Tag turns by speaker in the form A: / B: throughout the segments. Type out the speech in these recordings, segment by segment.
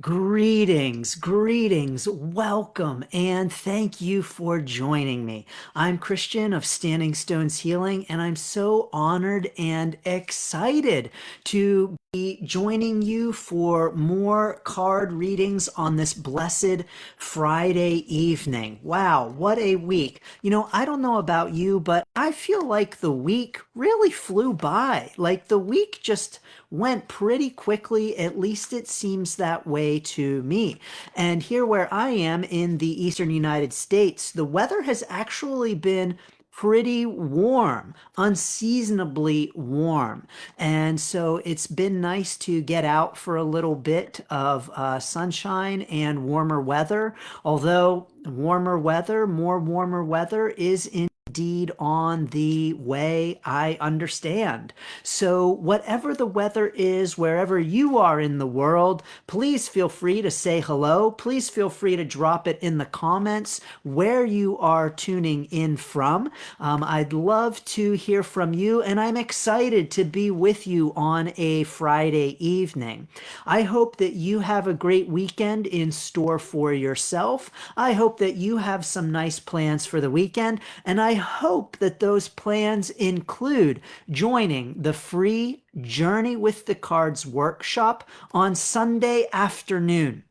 A: Greetings, greetings, welcome, and thank you for joining me. I'm Christian of Standing Stones Healing, and I'm so honored and excited to be joining you for more card readings on this blessed Friday evening. Wow, what a week. I don't know about you, but I feel like the week really flew by. Like the week just went pretty quickly, at least it seems that way to me. And here where I am in the eastern United States, the weather has actually been pretty warm, unseasonably warm. And so it's been nice to get out for a little bit of sunshine and warmer weather. Although more warmer weather is indeed on the way, I understand. So, whatever the weather is, wherever you are in the world, please feel free to say hello. Please feel free to drop it in the comments where you are tuning in from. I'd love to hear from you, and I'm excited to be with you on a Friday evening. I hope that you have a great weekend in store for yourself. I hope that you have some nice plans for the weekend, and I hope that those plans include joining the free Journey with the Cards workshop on Sunday afternoon.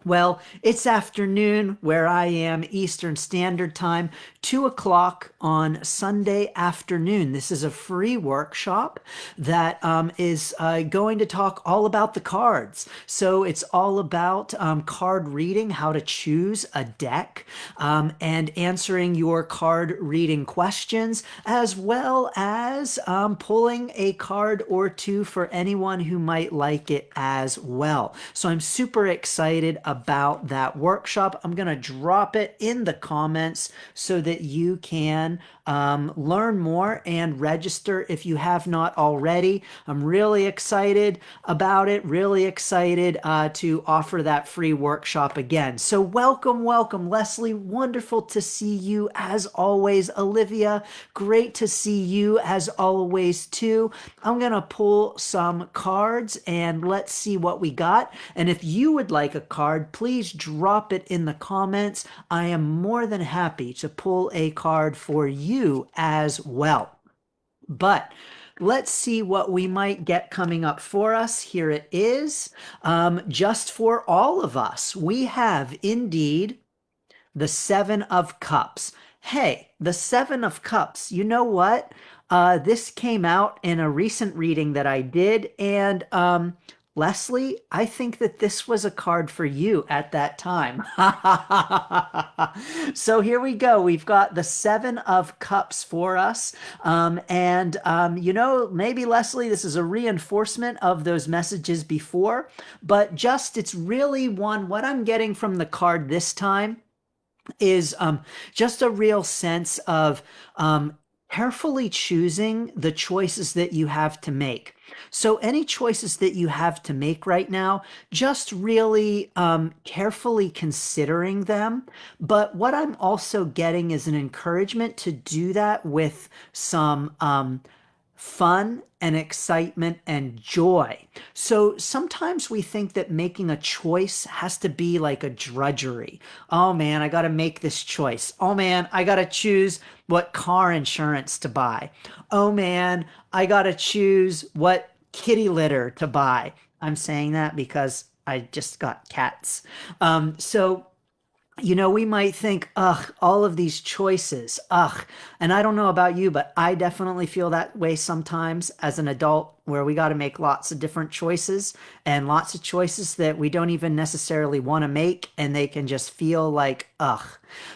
A: Well, it's afternoon where I am, Eastern Standard Time, 2 o'clock on Sunday afternoon. This is a free workshop that is going to talk all about the cards. So it's all about card reading, how to choose a deck, and answering your card reading questions, as well as pulling a card or two for anyone who might like it as well. So I'm super excited about that workshop. I'm going to drop it in the comments so that you can learn more and register if you have not already. I'm really excited about it, really excited to offer that free workshop again. So welcome, welcome, Leslie. Wonderful to see you as always. Olivia, great to see you as always too. I'm going to pull some cards and let's see what we got. And if you would like a card, please drop it in the comments. I am more than happy to pull a card for you as well. But let's see what we might get coming up for us. Here it is. Just for all of us, we have indeed the Seven of Cups. Hey, the Seven of Cups. You know what? This came out in a recent reading that I did, and Leslie, I think that this was a card for you at that time. So here we go. We've got the Seven of Cups for us. Maybe Leslie, this is a reinforcement of those messages before, but just it's really what I'm getting from the card this time is just a real sense of carefully choosing the choices that you have to make. So any choices that you have to make right now, just really carefully considering them. But what I'm also getting is an encouragement to do that with some fun and excitement and joy. So sometimes we think that making a choice has to be like a drudgery. Oh man, I got to make this choice. Oh man, I got to choose what car insurance to buy. Oh man, I got to choose what kitty litter to buy. I'm saying that because I just got cats. We might think, ugh, all of these choices, ugh. And I don't know about you, but I definitely feel that way sometimes as an adult, where we got to make lots of different choices and lots of choices that we don't even necessarily want to make, and they can just feel like, ugh.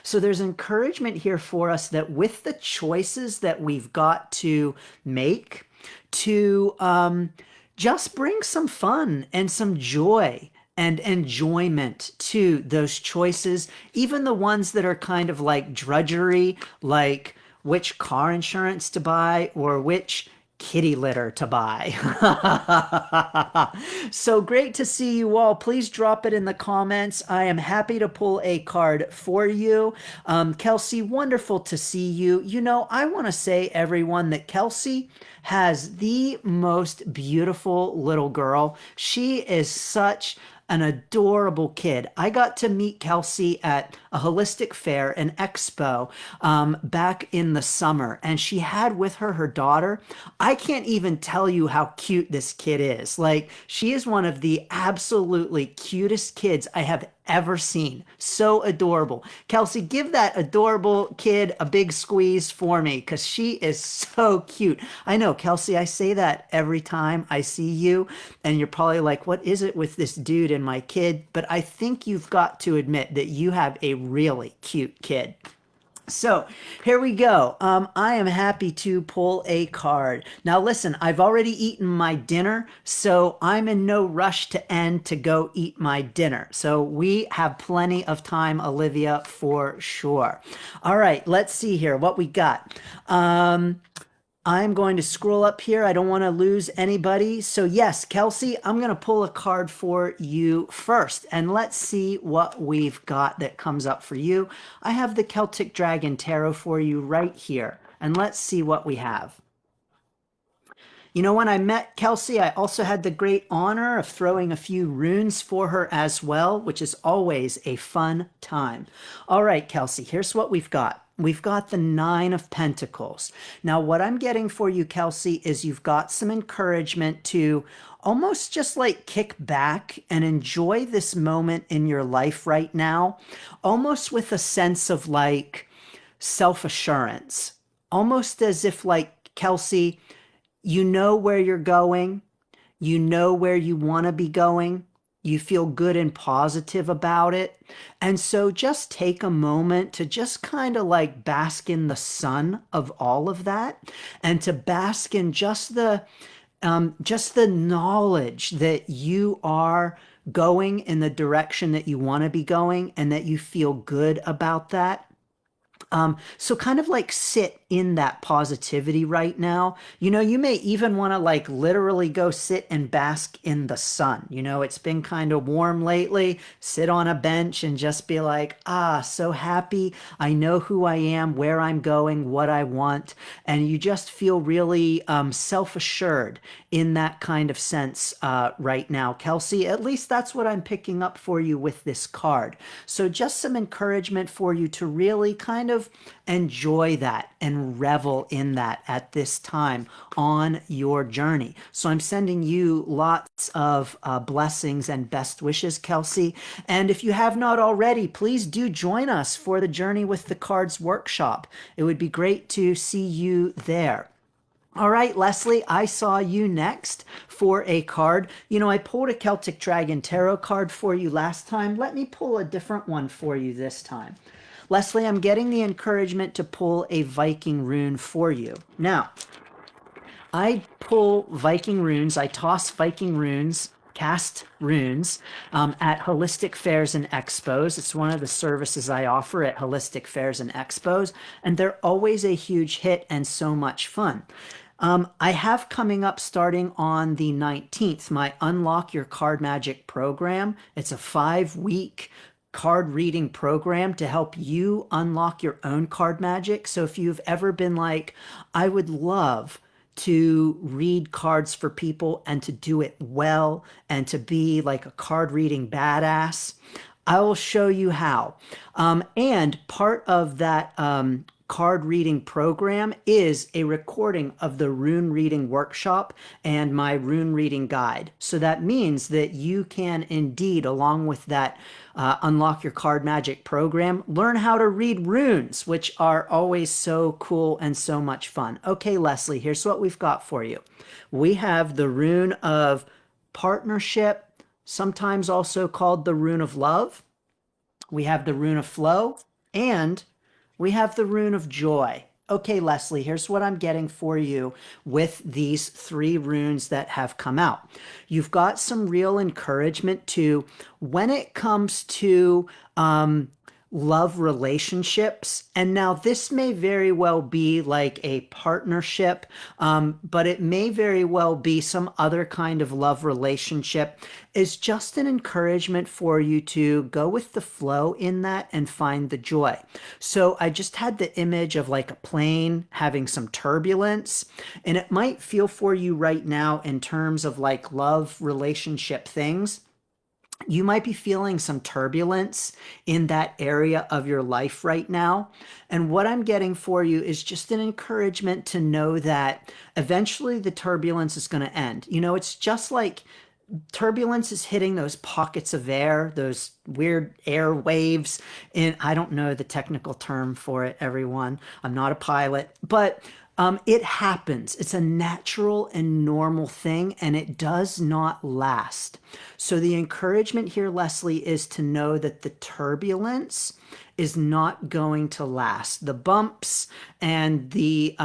A: So there's encouragement here for us that with the choices that we've got to make, to just bring some fun and some joy and enjoyment to those choices, even the ones that are kind of like drudgery, like which car insurance to buy or which kitty litter to buy. So great to see you all. Please drop it in the comments. I am happy to pull a card for you. Kelsey, wonderful to see you. I want to say, everyone, that Kelsey has the most beautiful little girl. She is such an adorable kid. I got to meet Kelsey at a holistic fair, an expo, back in the summer, and she had with her her daughter. I can't even tell you how cute this kid is. Like, she is one of the absolutely cutest kids I have ever seen. So adorable. Kelsey, give that adorable kid a big squeeze for me because she is so cute. I know, Kelsey, I say that every time I see you, and you're probably like, what is it with this dude and my kid? But I think you've got to admit that you have a really cute kid. So here we go. I am happy to pull a card. Now, listen, I've already eaten my dinner, so I'm in no rush to end to go eat my dinner. So we have plenty of time, Olivia, for sure. All right, let's see here what we got. I'm going to scroll up here. I don't want to lose anybody. So yes, Kelsey, I'm going to pull a card for you first. And let's see what we've got that comes up for you. I have the Celtic Dragon Tarot for you right here. And let's see what we have. You know, when I met Kelsey, I also had the great honor of throwing a few runes for her as well, which is always a fun time. All right, Kelsey, here's what we've got. We've got the Nine of Pentacles. Now, what I'm getting for you, Kelsey, is you've got some encouragement to almost just like kick back and enjoy this moment in your life right now, almost with a sense of like self assurance, almost as if, like, Kelsey, you know where you're going, you know where you want to be going, you feel good and positive about it. And so just take a moment to just kind of like bask in the sun of all of that and to bask in just the knowledge that you are going in the direction that you want to be going and that you feel good about that. So kind of like sit in that positivity right now. You know, you may even want to like literally go sit and bask in the sun. You know, it's been kind of warm lately. Sit on a bench and just be like, ah, so happy. I know who I am, where I'm going, what I want. And you just feel really self-assured in that kind of sense right now, Kelsey. At least that's what I'm picking up for you with this card. So just some encouragement for you to really kind of enjoy that and revel in that at this time on your journey. So I'm sending you lots of blessings and best wishes, Kelsey. And if you have not already, please do join us for the Journey with the Cards workshop. It would be great to see you there. All right, Leslie, I saw you next for a card. You know, I pulled a Celtic Dragon Tarot card for you last time. Let me pull a different one for you this time. Leslie, I'm getting the encouragement to pull a Viking rune for you. Now, I pull Viking runes, I toss Viking runes, cast runes at holistic fairs and expos. It's one of the services I offer at holistic fairs and expos, and they're always a huge hit and so much fun. I have coming up starting on the 19th my Unlock Your Card Magic program. It's a 5-week card reading program to help you unlock your own card magic. So if you've ever been like, I would love to read cards for people and to do it well and to be like a card reading badass, I will show you how. And part of that card reading program is a recording of the rune reading workshop and my rune reading guide. So that means that you can indeed, along with that Unlock Your Card Magic program, learn how to read runes, which are always so cool and so much fun. Okay, Leslie, here's what we've got for you. We have the rune of partnership, sometimes also called the rune of love. We have the rune of flow, and we have the rune of joy. Okay, Leslie, here's what I'm getting for you with these 3 runes that have come out. You've got some real encouragement to, when it comes to love relationships. And now this may very well be like a partnership, but it may very well be some other kind of love relationship. Is just an encouragement for you to go with the flow in that and find the joy. So I just had the image of like a plane having some turbulence, and it might feel for you right now in terms of like love relationship things You might be feeling some turbulence in that area of your life right now. And what I'm getting for you is just an encouragement to know that eventually the turbulence is going to end. It's just like turbulence is hitting those pockets of air, those weird air waves. And I don't know the technical term for it, everyone. I'm not a pilot, but it happens. It's a natural and normal thing, and it does not last. So, the encouragement here, Leslie, is to know that the turbulence is not going to last. The bumps and the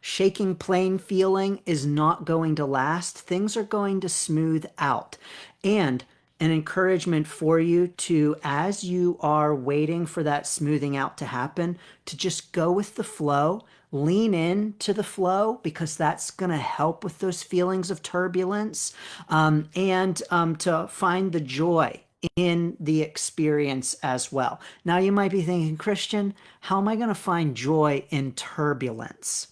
A: shaking plane feeling is not going to last. Things are going to smooth out. And an encouragement for you to, as you are waiting for that smoothing out to happen, to just go with the flow, lean in to the flow, because that's going to help with those feelings of turbulence, and to find the joy in the experience as well. Now, you might be thinking, Christian, how am I going to find joy in turbulence?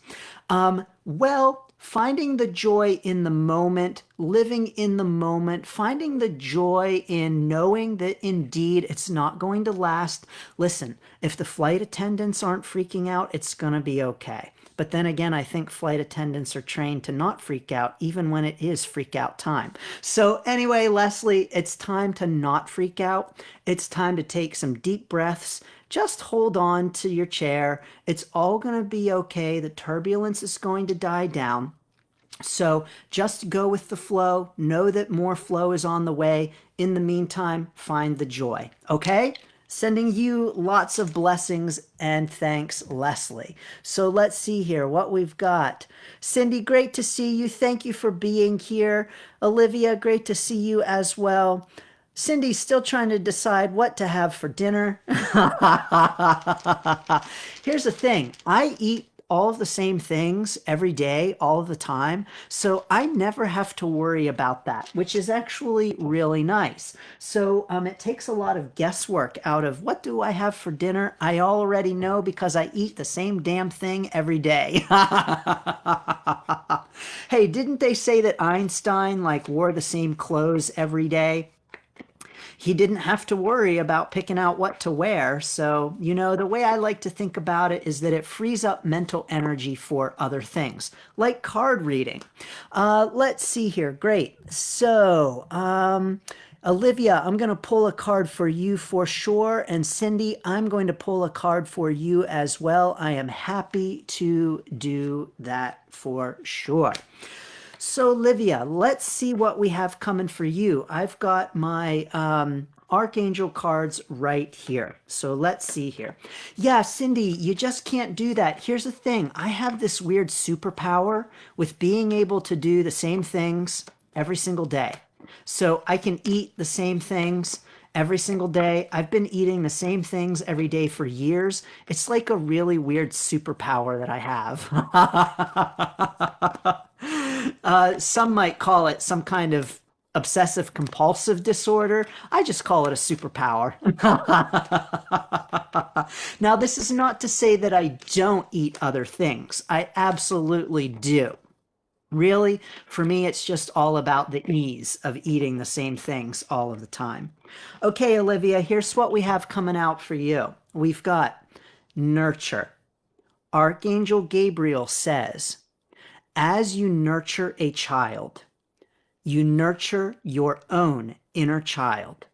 A: Well, finding the joy in the moment, living in the moment, finding the joy in knowing that indeed it's not going to last. Listen, if the flight attendants aren't freaking out, it's going to be okay. But then again, I think flight attendants are trained to not freak out even when it is freak out time. So, anyway, Leslie, it's time to not freak out. It's time to take some deep breaths. Just hold on to your chair. It's all going to be okay. The turbulence is going to die down. So just go with the flow. Know that more flow is on the way. In the meantime, find the joy. Okay? Sending you lots of blessings and thanks, Leslie. So let's see here what we've got. Cindy, great to see you. Thank you for being here. Olivia, great to see you as well. Cindy's still trying to decide what to have for dinner. Here's the thing. I eat all of the same things every day, all of the time. So I never have to worry about that, which is actually really nice. So it takes a lot of guesswork out of what do I have for dinner? I already know because I eat the same damn thing every day. Hey, didn't they say that Einstein like wore the same clothes every day? He didn't have to worry about picking out what to wear. So, the way I like to think about it is that it frees up mental energy for other things, like card reading. Let's see here. Great. So, Olivia, I'm going to pull a card for you for sure. And Cindy, I'm going to pull a card for you as well. I am happy to do that for sure. So, Livia, let's see what we have coming for you. I've got my Archangel cards right here. So, let's see here. Yeah, Cindy, you just can't do that. Here's the thing, I have this weird superpower with being able to do the same things every single day. So, I can eat the same things every single day. I've been eating the same things every day for years. It's like a really weird superpower that I have. Some might call it some kind of obsessive compulsive disorder. I just call it a superpower. Now, this is not to say that I don't eat other things. I absolutely do. Really, for me, it's just all about the ease of eating the same things all of the time. Okay, Olivia, here's what we have coming out for you. We've got nurture. Archangel Gabriel says, as you nurture a child, you nurture your own inner child.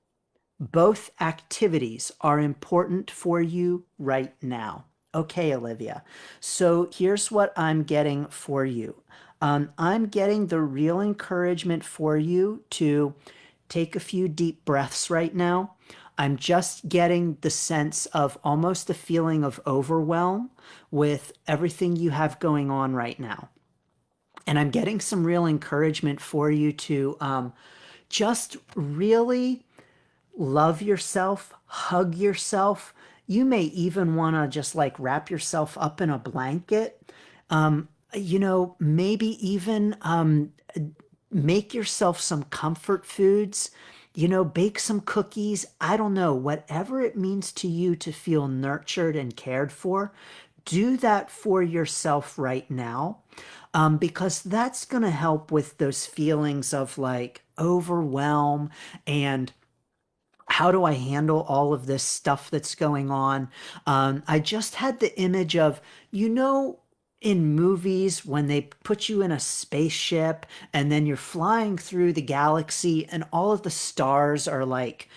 A: Both activities are important for you right now. Okay, Olivia. So here's what I'm getting for you. I'm getting the real encouragement for you to take a few deep breaths right now. I'm just getting the sense of almost the feeling of overwhelm with everything you have going on right now. And I'm getting some real encouragement for you to just really love yourself, hug yourself. You may even want to just like wrap yourself up in a blanket. Maybe even make yourself some comfort foods, bake some cookies. I don't know, whatever it means to you to feel nurtured and cared for, do that for yourself right now, because that's going to help with those feelings of like overwhelm and how do I handle all of this stuff that's going on? I just had the image of, you know, in movies when they put you in a spaceship and then you're flying through the galaxy and all of the stars are like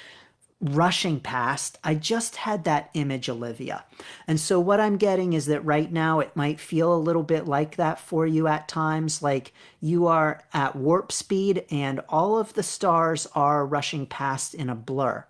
A: rushing past. I just had that image, Olivia. And so what I'm getting is that right now it might feel a little bit like that for you at times, like you are at warp speed and all of the stars are rushing past in a blur.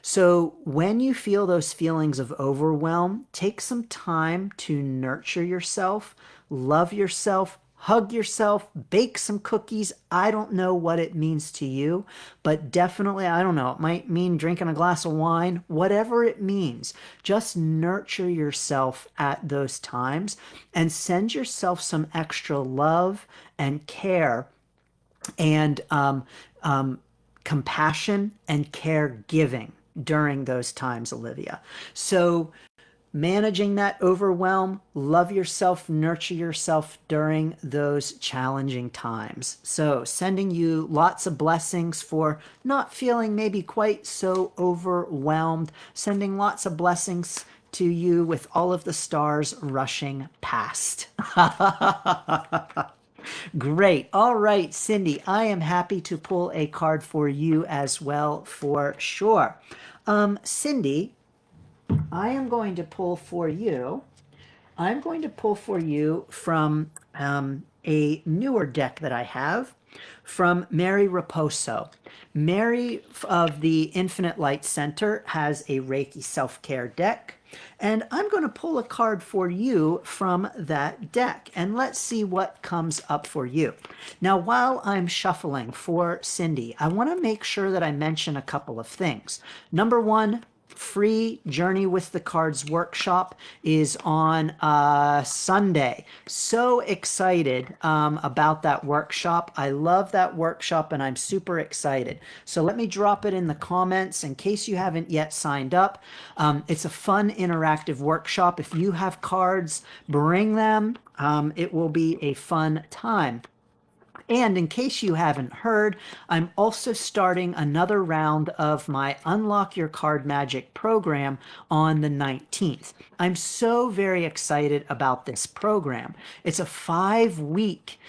A: So, when you feel those feelings of overwhelm, take some time to nurture yourself, love yourself, hug yourself, bake some cookies. I don't know what it means to you, but definitely, I don't know, it might mean drinking a glass of wine, whatever it means. Just nurture yourself at those times and send yourself some extra love and care and compassion and caregiving during those times, Olivia. So, managing that overwhelm, love yourself, nurture yourself during those challenging times. So, sending you lots of blessings for not feeling maybe quite so overwhelmed, sending lots of blessings to you with all of the stars rushing past. Great. All right, Cindy, I am happy to pull a card for you as well, for sure. Cindy, I am going to pull for you. I'm going to pull for you from a newer deck that I have from Mary Raposo. Mary of the Infinite Light Center has a Reiki self care deck. And I'm going to pull a card for you from that deck. And let's see what comes up for you. Now, while I'm shuffling for Cindy, I want to make sure that I mention a couple of things. Number one, free Journey with the Cards workshop is on Sunday. So excited about that workshop. I love that workshop and I'm super excited. So let me drop it in the comments in case you haven't yet signed up. It's a fun interactive workshop. If you have cards, bring them. It will be a fun time. And in case you haven't heard, I'm also starting another round of my Unlock Your Card Magic program on the 19th. I'm so very excited about this program. It's a 5-week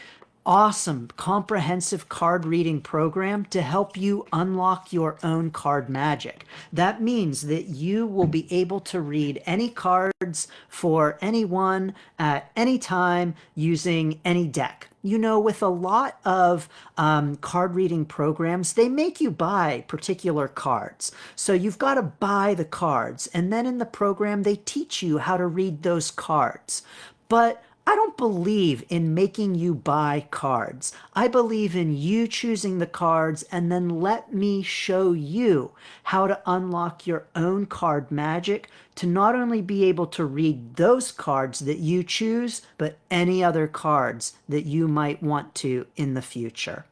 A: awesome comprehensive card reading program to help you unlock your own card magic. That means that you will be able to read any cards for anyone at any time using any deck. You know, with a lot of card reading programs, they make you buy particular cards. So you've got to buy the cards, and then in the program, they teach you how to read those cards. But I don't believe in making you buy cards. I believe in you choosing the cards and then let me show you how to unlock your own card magic to not only be able to read those cards that you choose, but any other cards that you might want to in the future.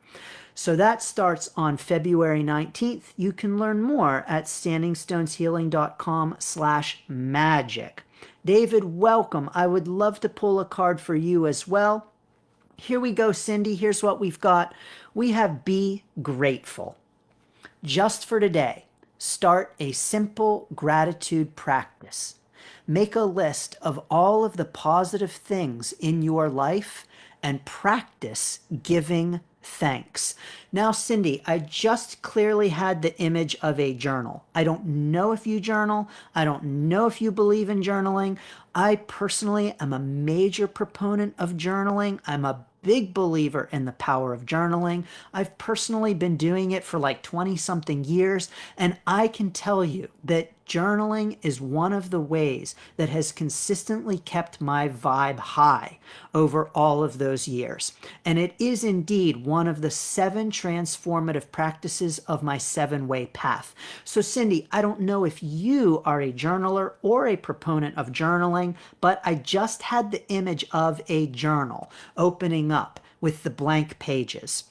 A: So that starts on February 19th. You can learn more at standingstoneshealing.com/magic. David, welcome. I would love to pull a card for you as well. Here we go, Cindy. Here's what we've got. We have Be Grateful. Just for today, start a simple gratitude practice. Make a list of all of the positive things in your life and practice giving thanks. Now, Cindy, I just clearly had the image of a journal. I don't know if you journal. I don't know if you believe in journaling. I personally am a major proponent of journaling. I'm a big believer in the power of journaling. I've personally been doing it for like 20 something years, and I can tell you that journaling is one of the ways that has consistently kept my vibe high over all of those years. And it is indeed one of the 7 transformative practices of my 7-way path. So, Cindy, I don't know if you are a journaler or a proponent of journaling, but I just had the image of a journal opening up with the blank pages.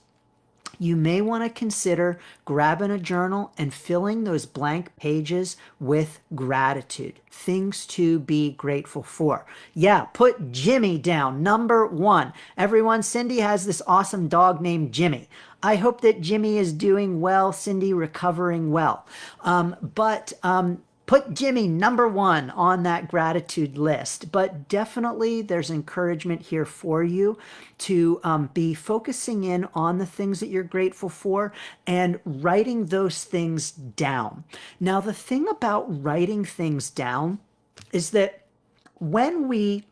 A: you may want to consider grabbing a journal and filling those blank pages with gratitude, things to be grateful for. Yeah, put Jimmy down, number one. Everyone, Cindy has this awesome dog named Jimmy. I hope that Jimmy is doing well, Cindy recovering well. But put Jimmy number one on that gratitude list. But definitely there's encouragement here for you to be focusing in on the things that you're grateful for and writing those things down. Now, the thing about writing things down is that when we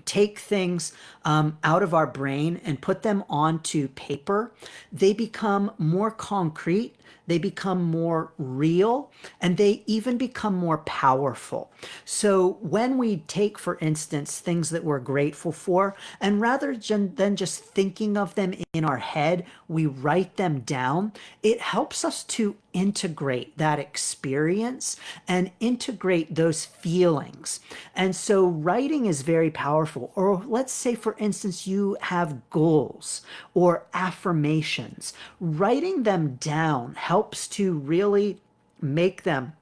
A: take things out of our brain and put them onto paper, they become more concrete, they become more real, and they even become more powerful. So when we take, for instance, things that we're grateful for, and rather than just thinking of them in our head, we write them down, it helps us to integrate that experience and integrate those feelings. And so writing is very powerful. Or let's say, for instance, you have goals or affirmations. Writing them down helps to really make them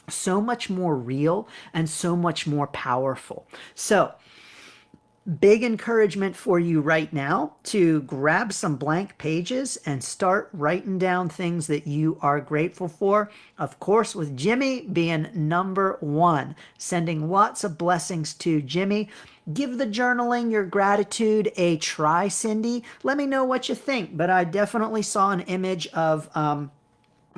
A: so much more real and so much more powerful. So big encouragement for you right now to grab some blank pages and start writing down things that you are grateful for. Of course, with Jimmy being number one, sending lots of blessings to Jimmy. Give the journaling your gratitude a try, Cindy. Let me know what you think. But I definitely saw an image of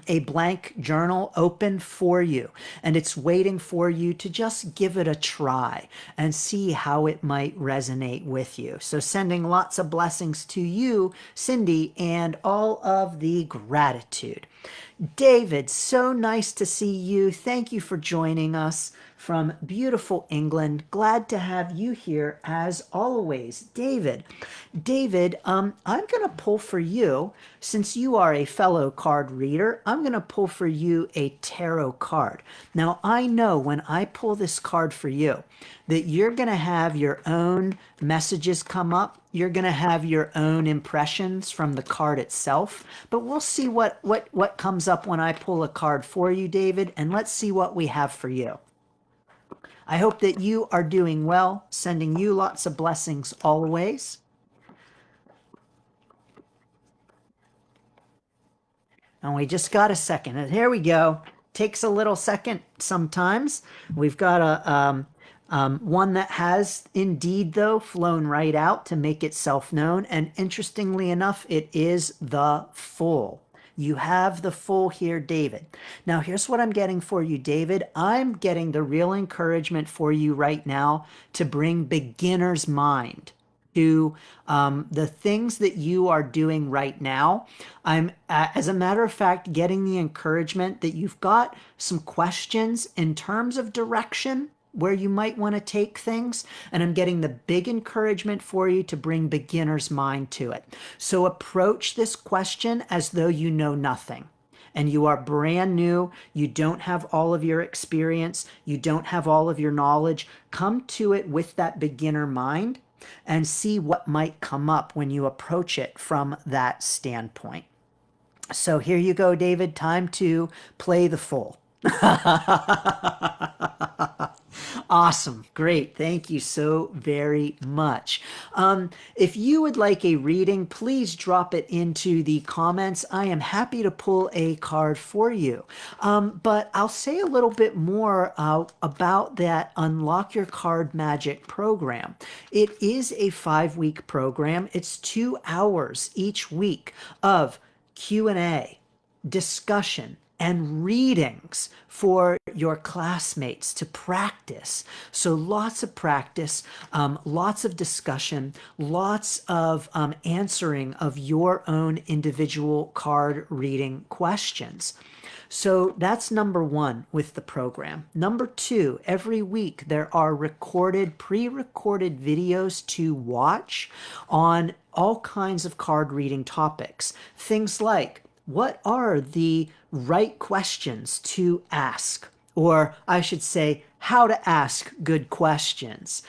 A: a blank journal open for you, and it's waiting for you to just give it a try and see how it might resonate with you. So sending lots of blessings to you, Cindy, and all of the gratitude. David, so nice to see you. Thank you for joining us from beautiful England. Glad to have you here as always. David, I'm going to pull for you, since you are a fellow card reader, I'm going to pull for you a tarot card. Now, I know when I pull this card for you that you're going to have your own messages come up. You're going to have your own impressions from the card itself. But we'll see what comes up when I pull a card for you, David, and let's see what we have for you. I hope that you are doing well, sending you lots of blessings always. And we just got a second. And here we go. Takes a little second sometimes. We've got one that has indeed, though, flown right out to make itself known. And interestingly enough, it is the Fool. You have the Fool here, David. Now, here's what I'm getting for you, David. I'm getting the real encouragement for you right now to bring beginner's mind to the things that you are doing right now. I'm, as a matter of fact, getting the encouragement that you've got some questions in terms of direction where you might want to take things. And I'm getting the big encouragement for you to bring beginner's mind to it. So approach this question as though you know nothing and you are brand new, you don't have all of your experience, you don't have all of your knowledge. Come to it with that beginner mind and see what might come up when you approach it from that standpoint. So here you go, David. Time to play the Fool. Awesome. Great. Thank you so very much. If you would like a reading, please drop it into the comments. I am happy to pull a card for you. But I'll say a little bit more about that Unlock Your Card Magic program. It is a 5-week program. It's 2 hours each week of Q&A, discussion, and readings for your classmates to practice. So lots of practice, lots of discussion, lots of answering of your own individual card reading questions. So that's number one with the program. Number two, every week there are pre-recorded videos to watch on all kinds of card reading topics. Things like, what are the right questions to ask? Or I should say, how to ask good questions.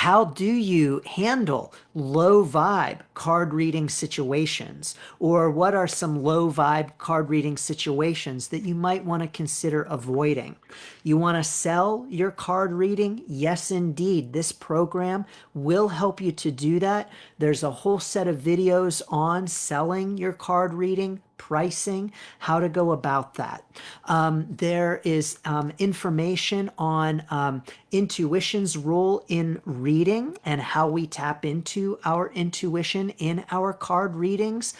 A: How do you handle low vibe card reading situations? Or what are some low vibe card reading situations that you might want to consider avoiding? You want to sell your card reading? Yes, indeed. This program will help you to do that. There's a whole set of videos on selling your card reading, pricing, how to go about that. There is information on intuition's role in reading and how we tap into our intuition in our card readings.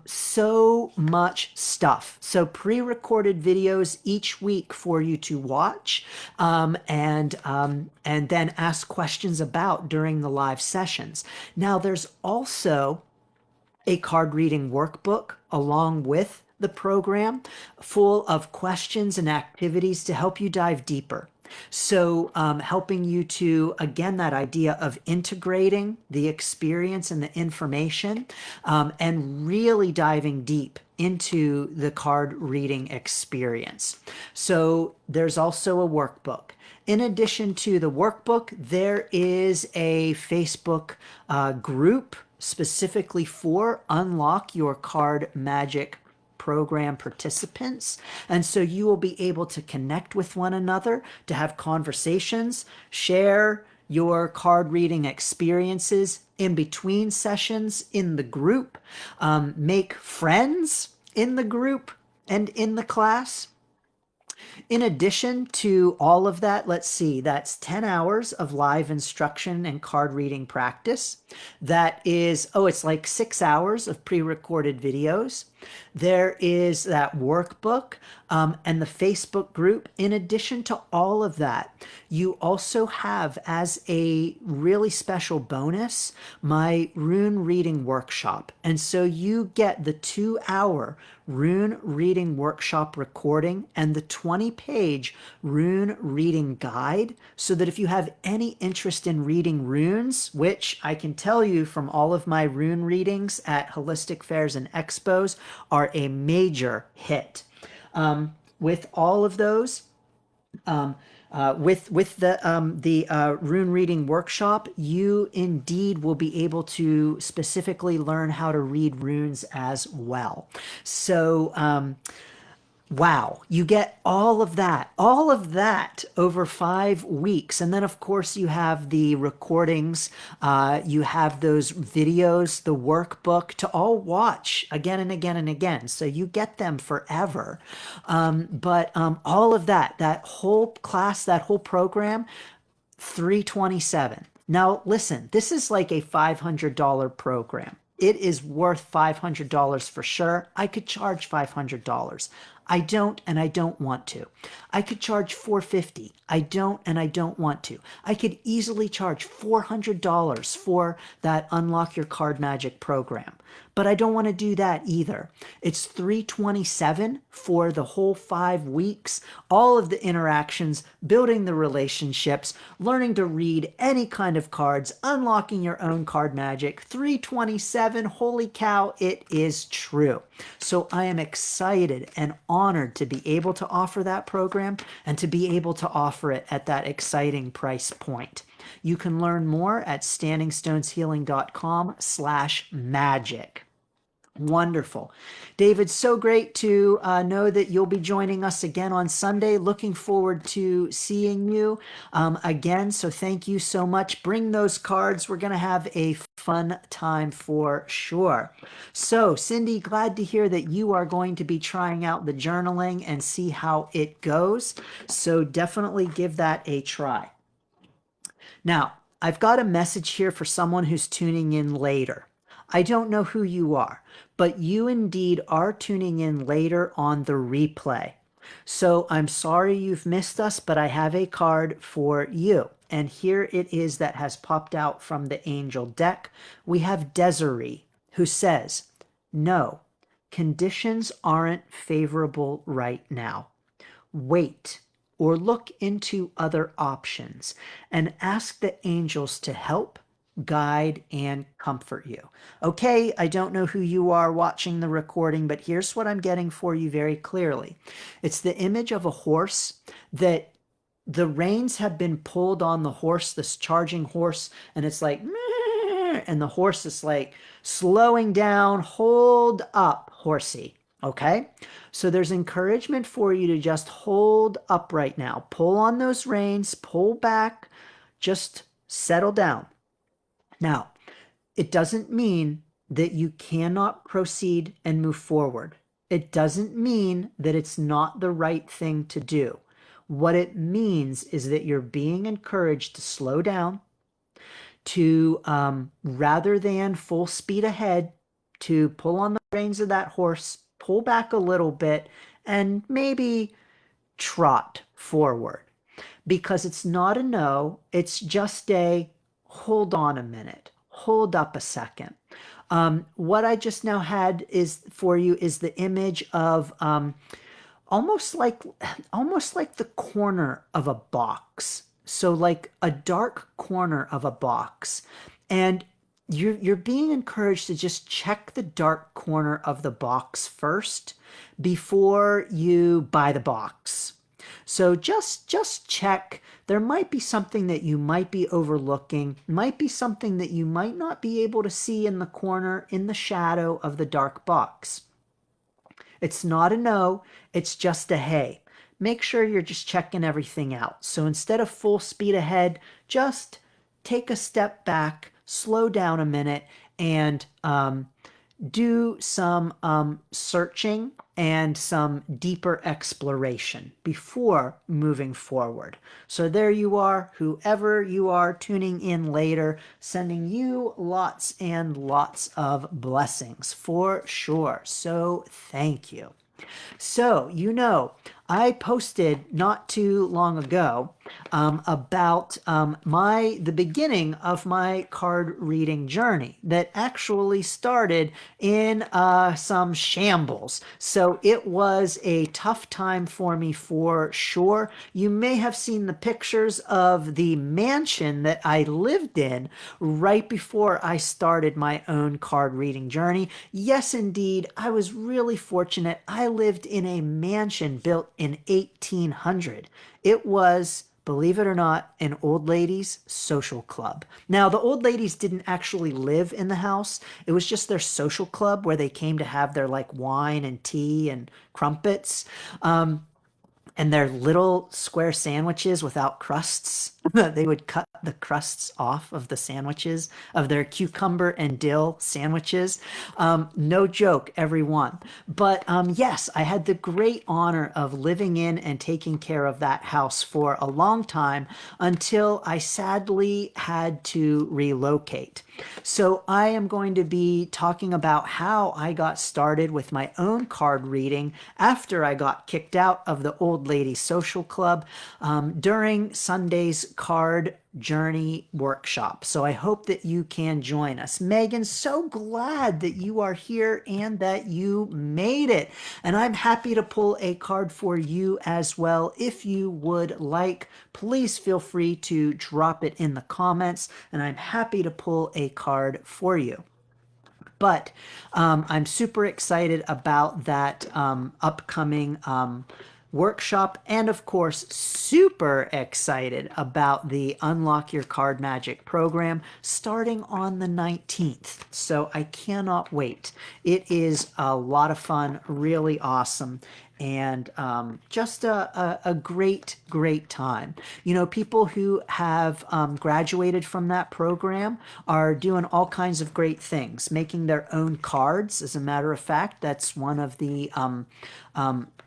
A: So much stuff. So pre-recorded videos each week for you to watch and then ask questions about during the live sessions. Now, there's also a card reading workbook along with the program full of questions and activities to help you dive deeper. So, helping you to, again, that idea of integrating the experience and the information and really diving deep into the card reading experience. So, there's also a workbook. In addition to the workbook, there is a Facebook group specifically for Unlock Your Card Magic program participants. And so you will be able to connect with one another, to have conversations, share your card reading experiences in between sessions in the group, make friends in the group and in the class. In addition to all of that, let's see, that's 10 hours of live instruction and card reading practice. That is, oh, it's like 6 hours of pre-recorded videos. There is that workbook and the Facebook group. In addition to all of that, you also have, as a really special bonus, my rune reading workshop. And so you get the 2-hour rune reading workshop recording and the 20-page rune reading guide, so that if you have any interest in reading runes, which I can tell you from all of my rune readings at holistic fairs and expos are a major hit. With all of those, with the rune reading workshop, you indeed will be able to specifically learn how to read runes as well. So wow, you get all of that over 5 weeks. And then, of course, you have the recordings, you have those videos, the workbook to all watch again and again and again. So you get them forever. But all of that whole class, that whole program, $327. Now, listen, this is like a $500 program. It is worth $500 for sure. I could charge $500. I don't, and I don't want to. I could charge $450. I don't, and I don't want to. I could easily charge $400 for that Unlock Your Card Magic program. But I don't want to do that either. It's $327 for the whole 5 weeks, all of the interactions, building the relationships, learning to read any kind of cards, unlocking your own card magic. $327, holy cow, it is true. So I am excited and honored to be able to offer that program and to be able to offer it at that exciting price point. You can learn more at standingstoneshealing.com/magic. Wonderful. David, so great to know that you'll be joining us again on Sunday. Looking forward to seeing you again. So thank you so much. Bring those cards. We're going to have a fun time for sure. So, Cindy, glad to hear that you are going to be trying out the journaling and see how it goes. So definitely give that a try. Now, I've got a message here for someone who's tuning in later. I don't know who you are, but you indeed are tuning in later on the replay. So I'm sorry you've missed us, but I have a card for you. And here it is that has popped out from the angel deck. We have Desiree, who says, no, conditions aren't favorable right now. Wait or look into other options and ask the angels to help, guide, and comfort you. Okay, I don't know who you are watching the recording, but here's what I'm getting for you very clearly. It's the image of a horse that the reins have been pulled on the horse, this charging horse, and it's like, "Meh," and the horse is like slowing down. Hold up, horsey. Okay. So there's encouragement for you to just hold up right now. Pull on those reins, pull back, just settle down. Now, it doesn't mean that you cannot proceed and move forward. It doesn't mean that it's not the right thing to do. What it means is that you're being encouraged to slow down, to rather than full speed ahead, to pull on the reins of that horse, pull back a little bit, and maybe trot forward, because it's not a no, it's just a hold on a minute, hold up a second. What I just now had is for you is the image of almost like almost like the corner of a box. So like a dark corner of a box. And you're being encouraged to just check the dark corner of the box first before you buy the box. So just check. There might be something that you might be overlooking, might be something that you might not be able to see in the corner in the shadow of the dark box. It's not a no, it's just a hey. Make sure you're just checking everything out. So instead of full speed ahead, just take a step back, slow down a minute, and do some searching and some deeper exploration before moving forward. So there you are, whoever you are tuning in later, sending you lots and lots of blessings for sure. So thank you. So, I posted not too long ago about the beginning of my card reading journey that actually started in some shambles. So it was a tough time for me for sure. You may have seen the pictures of the mansion that I lived in right before I started my own card reading journey. Yes, indeed, I was really fortunate. I lived in a mansion built in 1800. It was, believe it or not, an old ladies social club. Now, the old ladies didn't actually live in the house. It was just their social club where they came to have their like wine and tea and crumpets. And their little square sandwiches without crusts. They would cut the crusts off of the sandwiches, of their cucumber and dill sandwiches. No joke, everyone. But yes, I had the great honor of living in and taking care of that house for a long time until I sadly had to relocate. So I am going to be talking about how I got started with my own card reading after I got kicked out of the Old Lady Social Club during Sunday's card journey workshop. So I hope that you can join us. Megan, so glad that you are here and that you made it. And I'm happy to pull a card for you as well. If you would like, please feel free to drop it in the comments, and I'm happy to pull a card for you. But I'm super excited about that upcoming workshop, and of course, super excited about the Unlock Your Card Magic program starting on the 19th. So I cannot wait. It is a lot of fun, really awesome, and just a great, great time. People who have graduated from that program are doing all kinds of great things, making their own cards. As a matter of fact, that's one of the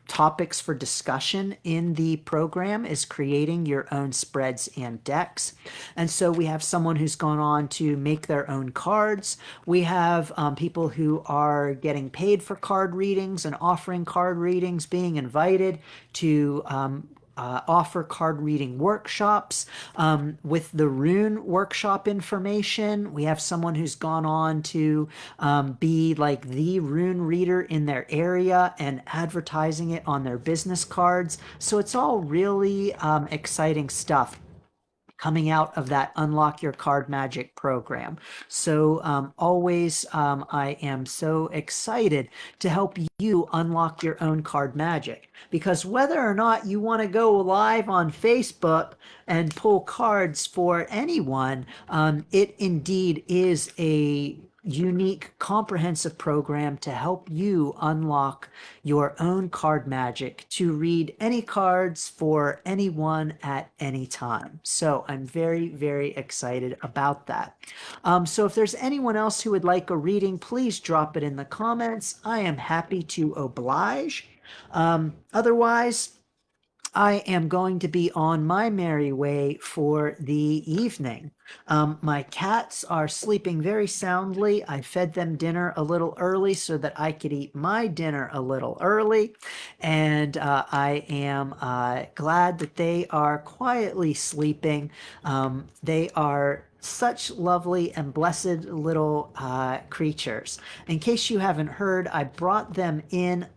A: topics for discussion in the program is creating your own spreads and decks. And so we have someone who's gone on to make their own cards. We have people who are getting paid for card readings and offering card readings, being invited to offer card reading workshops. With the rune workshop information, we have someone who's gone on to be like the rune reader in their area and advertising it on their business cards. So it's all really exciting stuff. coming out of that Unlock Your Card Magic program. So always, I am so excited to help you unlock your own card magic, because whether or not you want to go live on Facebook and pull cards for anyone, it indeed is a unique, comprehensive program to help you unlock your own card magic to read any cards for anyone at any time. So I'm very, very excited about that. So if there's anyone else who would like a reading, please drop it in the comments. I am happy to oblige. Otherwise, I am going to be on my merry way for the evening. My cats are sleeping very soundly. I fed them dinner a little early so that I could eat my dinner a little early. And I am glad that they are quietly sleeping. They are such lovely and blessed little creatures. In case you haven't heard, I brought them in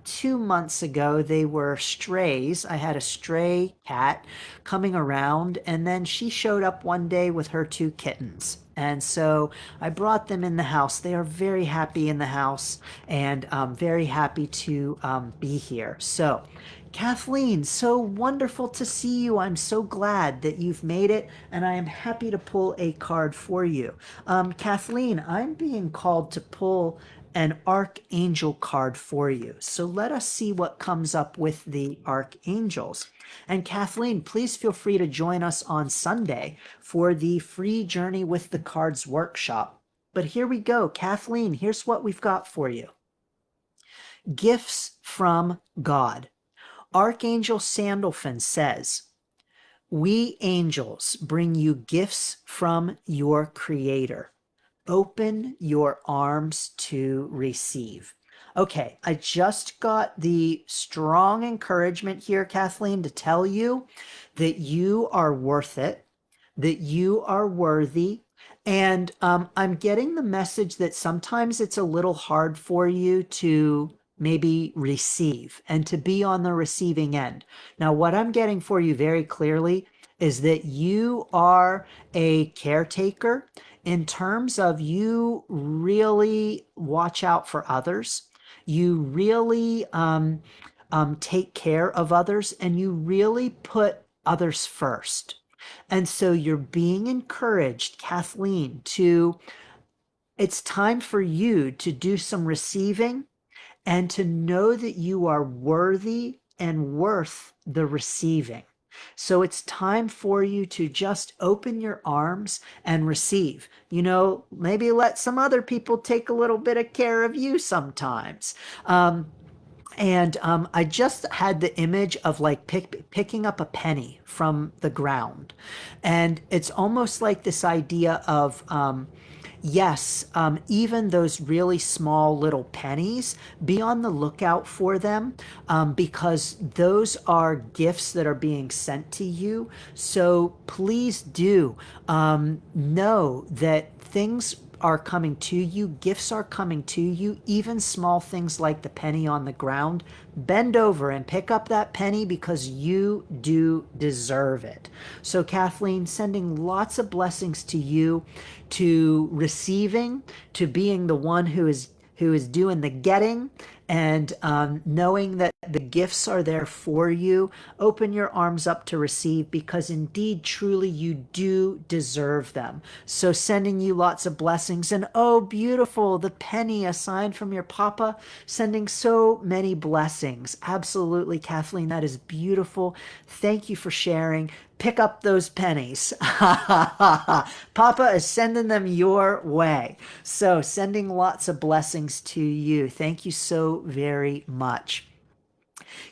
A: 2 months ago. They were strays. I had a stray cat coming around, and then she showed up one day with her two kittens. And so I brought them in the house. They are very happy in the house, and very happy to be here. So Kathleen, so wonderful to see you. I'm so glad that you've made it, and I am happy to pull a card for you. Kathleen, I'm being called to pull an Archangel card for you. So let us see what comes up with the Archangels. And Kathleen, please feel free to join us on Sunday for the free Journey with the Cards workshop. But here we go. Kathleen, here's what we've got for you. Gifts from God. Archangel Sandalphon says, "We angels bring you gifts from your Creator. Open your arms to receive." Okay, I just got the strong encouragement here, Kathleen, to tell you that you are worth it, that you are worthy. And I'm getting the message that sometimes it's a little hard for you to maybe receive and to be on the receiving end. Now, what I'm getting for you very clearly is that you are a caretaker in terms of you really watch out for others. You really take care of others, and you really put others first. And so you're being encouraged, Kathleen, it's time for you to do some receiving and to know that you are worthy and worth the receiving. So it's time for you to just open your arms and receive. Maybe let some other people take a little bit of care of you sometimes. And I just had the image of like picking up a penny from the ground. And it's almost like this idea of, yes, even those really small little pennies, be on the lookout for them, because those are gifts that are being sent to you. So please do know that things are coming to you, gifts are coming to you, even small things like the penny on the ground. Bend over and pick up that penny because you do deserve it. So, Kathleen, sending lots of blessings to you, to receiving, to being the one who is doing the getting, and knowing that the gifts are there for you. Open your arms up to receive, because indeed, truly, you do deserve them. So sending you lots of blessings. And oh, beautiful, the penny, a sign from your papa, sending so many blessings. Absolutely, Kathleen, that is beautiful. Thank you for sharing. Pick up those pennies. Papa is sending them your way. So sending lots of blessings to you. Thank you so very much.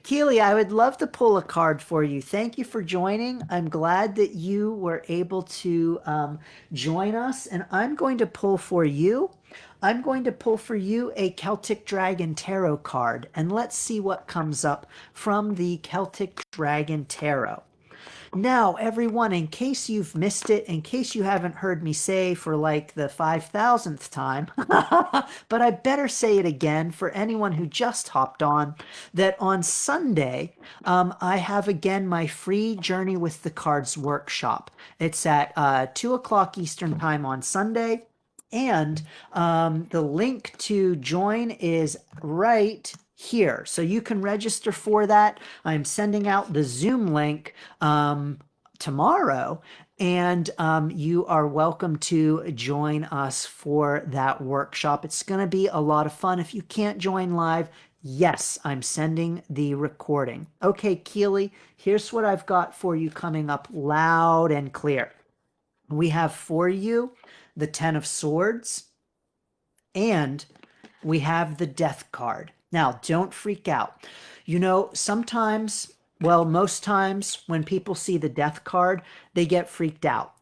A: Keely, I would love to pull a card for you. Thank you for joining. I'm glad that you were able to join us. And I'm going to pull for you. I'm going to pull for you a Celtic Dragon Tarot card. And let's see what comes up from the Celtic Dragon Tarot. Now, everyone, in case you've missed it, in case you haven't heard me say for like the 5,000th time, but I better say it again for anyone who just hopped on, that on Sunday, I have again my free Journey with the Cards workshop. It's at 2 o'clock Eastern Time on Sunday. And the link to join is right here. So you can register for that. I'm sending out the Zoom link tomorrow, and you are welcome to join us for that workshop. It's going to be a lot of fun. If you can't join live, yes, I'm sending the recording. Okay, Keely, here's what I've got for you coming up loud and clear. We have for you the Ten of Swords, and we have the Death card. Now, don't freak out. You know, sometimes, well, most times when people see the Death card, they get freaked out.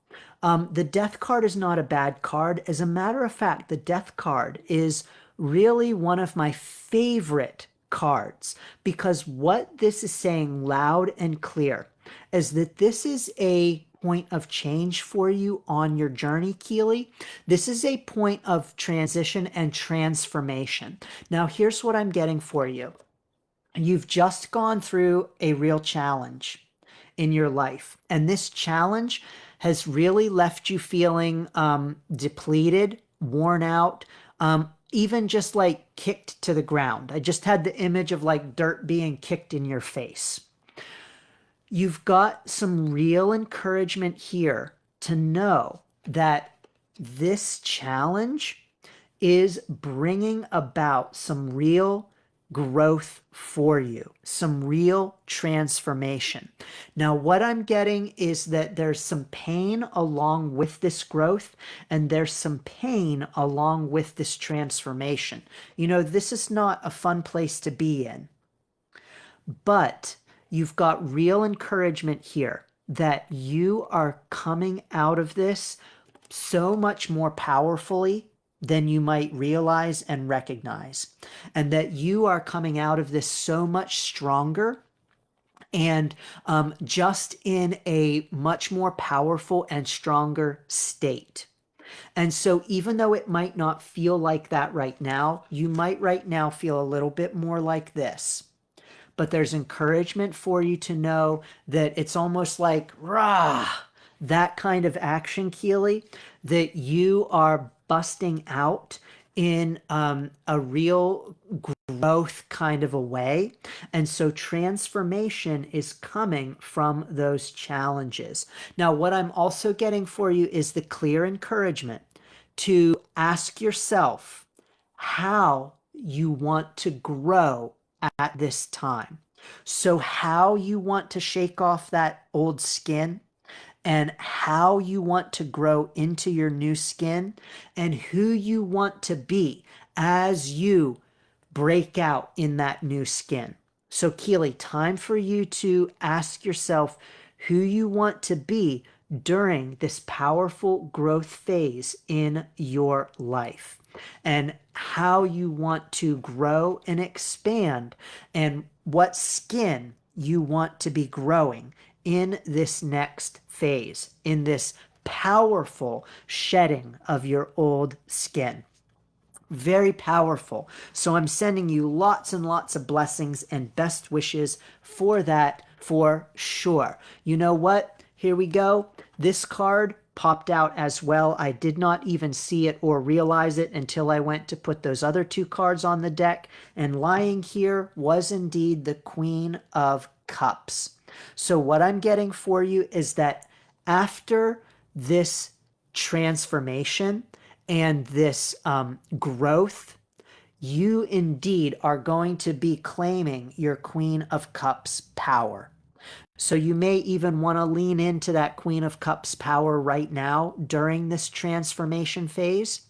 A: The Death card is not a bad card. As a matter of fact, the Death card is really one of my favorite cards, because what this is saying loud and clear is that this is a point of change for you on your journey, Keely. This is a point of transition and transformation. Now, here's what I'm getting for you. You've just gone through a real challenge in your life, and this challenge has really left you feeling depleted, worn out, even just like kicked to the ground. I just had the image of like dirt being kicked in your face. You've got some real encouragement here to know that this challenge is bringing about some real growth for you, some real transformation. Now, what I'm getting is that there's some pain along with this growth, and there's some pain along with this transformation. You know, this is not a fun place to be in, but you've got real encouragement here that you are coming out of this so much more powerfully than you might realize and recognize, and that you are coming out of this so much stronger and just in a much more powerful and stronger state. And so, even though it might not feel like that right now, you might right now feel a little bit more like this. But there's encouragement for you to know that it's almost like, rah, that kind of action, Keely, that you are busting out in a real growth kind of a way. And so transformation is coming from those challenges. Now, what I'm also getting for you is the clear encouragement to ask yourself how you want to grow at this time. So, how you want to shake off that old skin, and how you want to grow into your new skin, and who you want to be as you break out in that new skin. So, Keely, time for you to ask yourself who you want to be during this powerful growth phase in your life, and how you want to grow and expand, and what skin you want to be growing in this next phase, in this powerful shedding of your old skin. Very powerful. So I'm sending you lots and lots of blessings and best wishes for that, for sure. You know what? Here we go. This card popped out as well. I did not even see it or realize it until I went to put those other two cards on the deck. And lying here was indeed the Queen of Cups. So what I'm getting for you is that after this transformation and this growth, you indeed are going to be claiming your Queen of Cups power. So you may even want to lean into that Queen of Cups power right now during this transformation phase.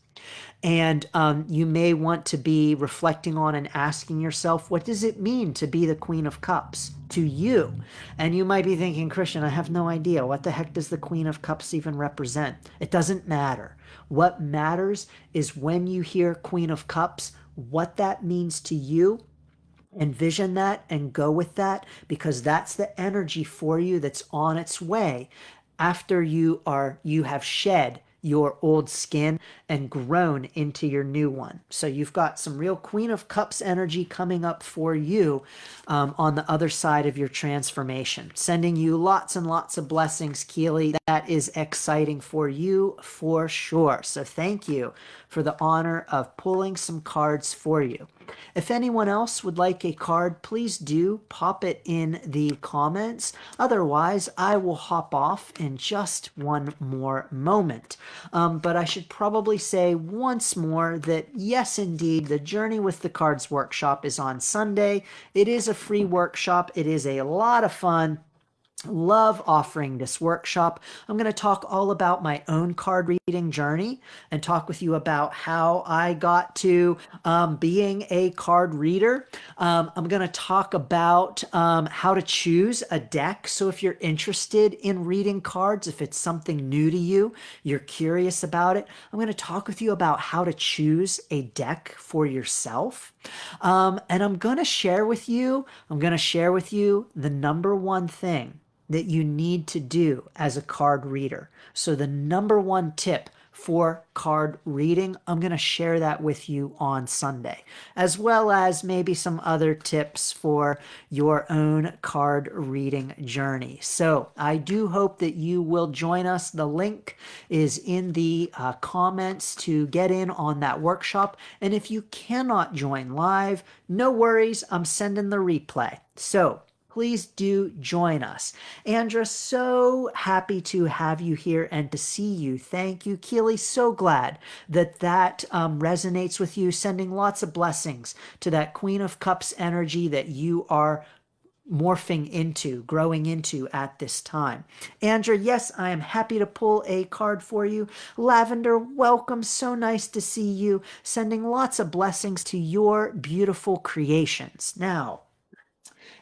A: And you may want to be reflecting on and asking yourself, what does it mean to be the Queen of Cups to you? And you might be thinking, Christian, I have no idea. What the heck does the Queen of Cups even represent? It doesn't matter. What matters is when you hear Queen of Cups, what that means to you, Envision that and go with that, because that's the energy for you that's on its way after you have shed your old skin and grown into your new one. So you've got some real Queen of Cups energy coming up for you on the other side of your transformation. Sending you lots and lots of blessings, Keely. That is exciting for you for sure. So thank you for the honor of pulling some cards for you. If anyone else would like a card, please do pop it in the comments. Otherwise, I will hop off in just one more moment. But I should probably say once more that yes, indeed, the Journey with the Cards workshop is on Sunday. It is a free workshop. It is a lot of fun. Love offering this workshop. I'm going to talk all about my own card reading journey and talk with you about how I got to being a card reader. I'm going to talk about how to choose a deck. So if you're interested in reading cards, if it's something new to you, you're curious about it, I'm going to talk with you about how to choose a deck for yourself. And I'm going to share with you the number one thing that you need to do as a card reader. So the number one tip for card reading, I'm going to share that with you on Sunday, as well as maybe some other tips for your own card reading journey. So I do hope that you will join us. The link is in the comments to get in on that workshop. And if you cannot join live, no worries, I'm sending the replay. So please do join us. Andra, so happy to have you here and to see you. Thank you. Keely, so glad that resonates with you. Sending lots of blessings to that Queen of Cups energy that you are morphing into, growing into at this time. Andra, yes, I am happy to pull a card for you. Lavender, welcome. So nice to see you. Sending lots of blessings to your beautiful creations. Now,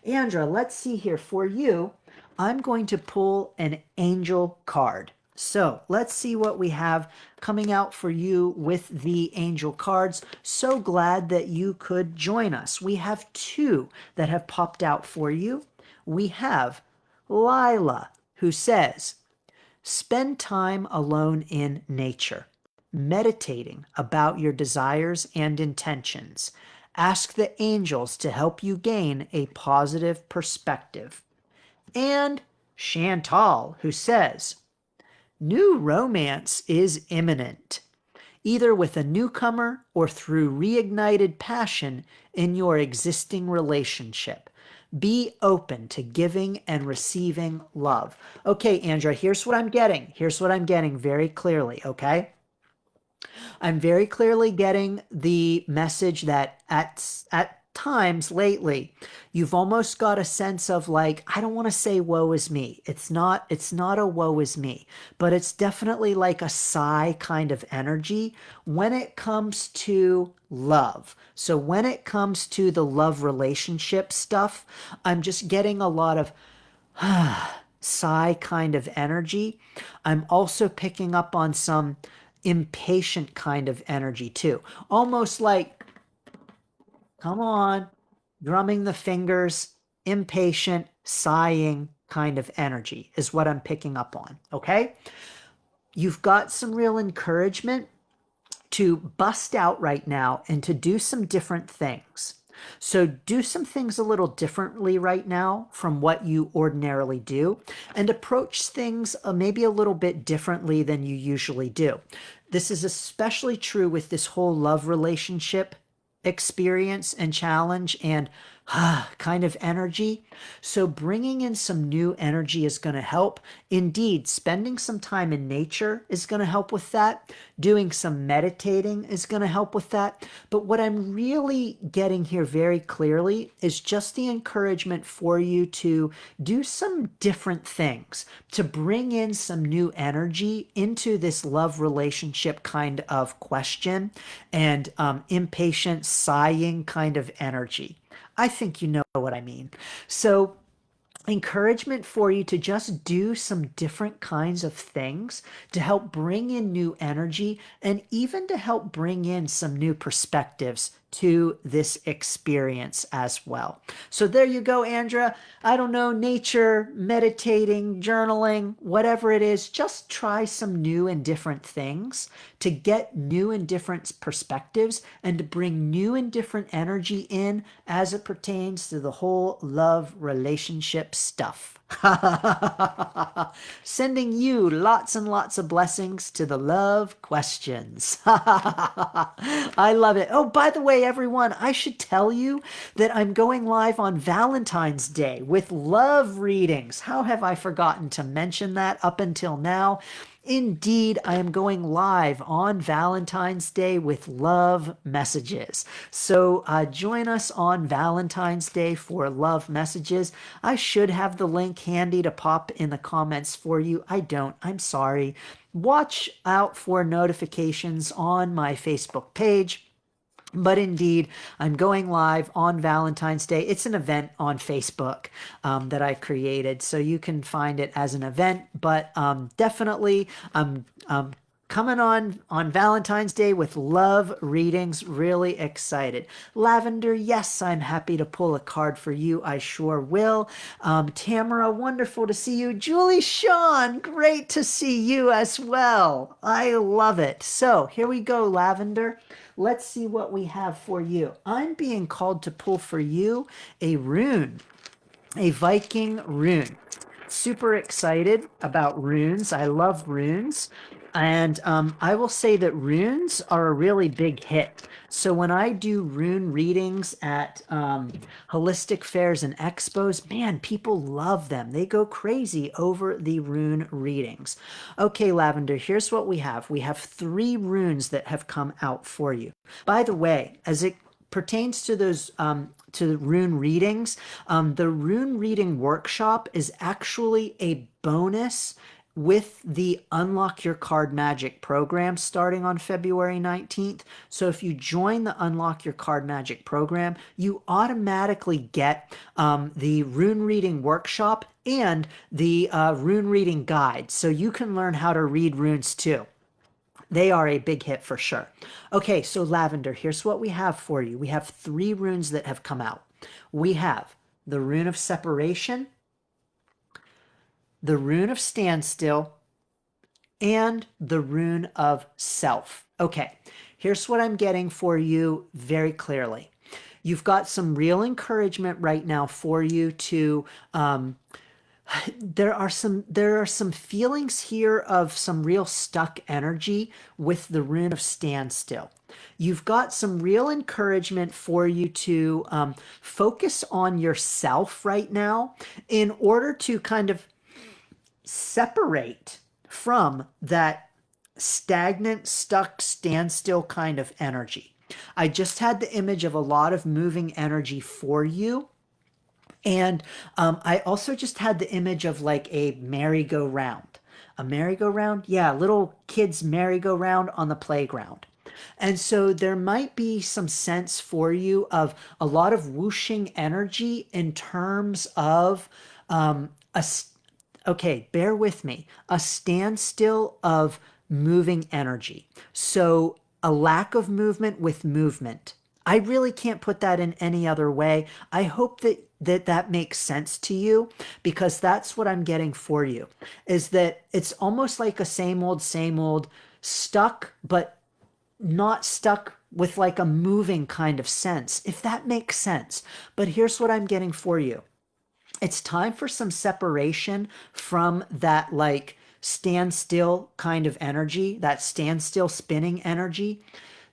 A: Andra, let's see here. For you, I'm going to pull an angel card. So let's see what we have coming out for you with the angel cards. So glad that you could join us. We have two that have popped out for you. We have Lila, who says, spend time alone in nature, meditating about your desires and intentions. Ask the angels to help you gain a positive perspective. And Chantal, who says, new romance is imminent, either with a newcomer or through reignited passion in your existing relationship. Be open to giving and receiving love. Okay, Andra, here's what I'm getting. Here's what I'm getting very clearly, okay? I'm very clearly getting the message that at times lately, you've almost got a sense of like, I don't want to say woe is me. It's not a woe is me, but it's definitely like a sigh kind of energy when it comes to love. So when it comes to the love relationship stuff, I'm just getting a lot of sigh kind of energy. I'm also picking up on some impatient kind of energy too. Almost like, come on, drumming the fingers, impatient, sighing kind of energy is what I'm picking up on. Okay. You've got some real encouragement to bust out right now and to do some different things. So do some things a little differently right now from what you ordinarily do, and approach things maybe a little bit differently than you usually do. This is especially true with this whole love relationship experience and challenge and kind of energy. So bringing in some new energy is going to help. Indeed, spending some time in nature is going to help with that. Doing some meditating is going to help with that. But what I'm really getting here very clearly is just the encouragement for you to do some different things, to bring in some new energy into this love relationship kind of question and impatient, sighing kind of energy. I think you know what I mean. So, encouragement for you to just do some different kinds of things to help bring in new energy and even to help bring in some new perspectives to this experience as well. So there you go, Andrea. I don't know, nature, meditating, journaling, whatever it is, just try some new and different things to get new and different perspectives and to bring new and different energy in as it pertains to the whole love relationship stuff. Sending you lots and lots of blessings to the love questions. I love it. Oh, by the way, everyone, I should tell you that I'm going live on Valentine's Day with love readings. How have I forgotten to mention that up until now? Indeed, I am going live on Valentine's Day with love messages. So join us on Valentine's Day for love messages. I should have the link handy to pop in the comments for you. I don't. I'm sorry. Watch out for notifications on my Facebook page. But indeed, I'm going live on Valentine's Day. It's an event on Facebook that I created, so you can find it as an event. But definitely, I'm coming on Valentine's Day with love readings. Really excited. Lavender, yes, I'm happy to pull a card for you. I sure will. Tamara, wonderful to see you. Julie, Sean, great to see you as well. I love it. So here we go, Lavender. Let's see what we have for you. I'm being called to pull for you a rune, a Viking rune. Super excited about runes. I love runes. And I will say that runes are a really big hit. So when I do rune readings at holistic fairs and expos, man, people love them. They go crazy over the rune readings. Okay, Lavender, here's what we have. We have 3 runes that have come out for you. By the way, as it pertains to those to rune readings, the rune reading workshop is actually a bonus with the Unlock Your Card Magic program starting on February 19th. So if you join the Unlock Your Card Magic program, you automatically get the rune reading workshop and the rune reading guide. So you can learn how to read runes too. They are a big hit for sure. Okay, so Lavender, here's what we have for you. We have 3 runes that have come out. We have the rune of separation, the rune of standstill, and the rune of self. Okay, here's what I'm getting for you very clearly. You've got some real encouragement right now for you to there are some feelings here of some real stuck energy with the rune of standstill. You've got some real encouragement for you to focus on yourself right now in order to kind of separate from that stagnant, stuck, standstill kind of energy. I just had the image of a lot of moving energy for you. And I also just had the image of like a merry-go-round. A merry-go-round? Yeah, little kids' merry-go-round on the playground. And so there might be some sense for you of a lot of whooshing energy in terms of okay, bear with me, a standstill of moving energy. So a lack of movement with movement. I really can't put that in any other way. I hope that makes sense to you, because that's what I'm getting for you, is that it's almost like a same old, stuck, but not stuck with like a moving kind of sense, if that makes sense. But here's what I'm getting for you. It's time for some separation from that like standstill kind of energy, that standstill spinning energy.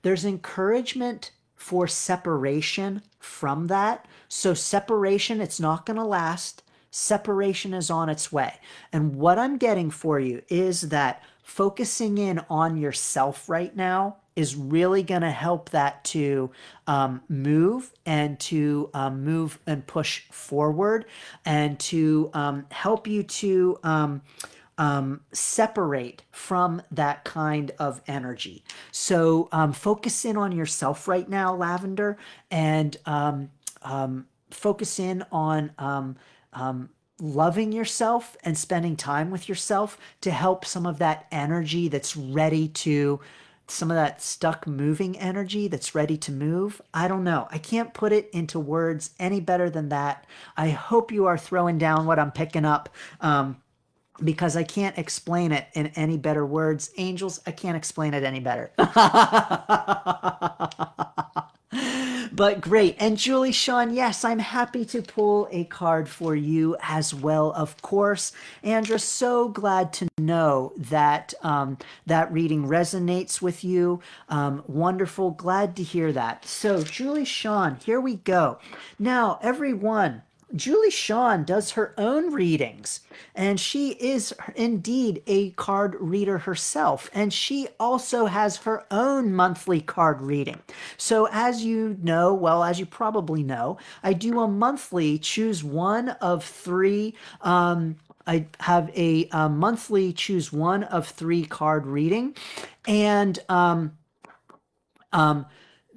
A: There's encouragement for separation from that. So separation, it's not going to last. Separation is on its way. And what I'm getting for you is that focusing in on yourself right now is really going to help that to move and to move and push forward, and to help you to separate from that kind of energy. So focus in on yourself right now, Lavender, and focus in on loving yourself and spending time with yourself to help some of that energy that's ready to some of that stuck moving energy that's ready to move. I don't know. I can't put it into words any better than that. I hope you are throwing down what I'm picking up. Because I can't explain it in any better words. Angels, I can't explain it any better. But great. And Julie Sean, yes, I'm happy to pull a card for you as well, of course. Andra, so glad to know that that reading resonates with you. Wonderful. Glad to hear that. So, Julie Sean, here we go. Now, everyone, Julie Sean does her own readings, and she is indeed a card reader herself, and she also has her own monthly card reading. So, as you know, well, as you probably know, I do a monthly choose one of three. I have a monthly choose one of three card reading, and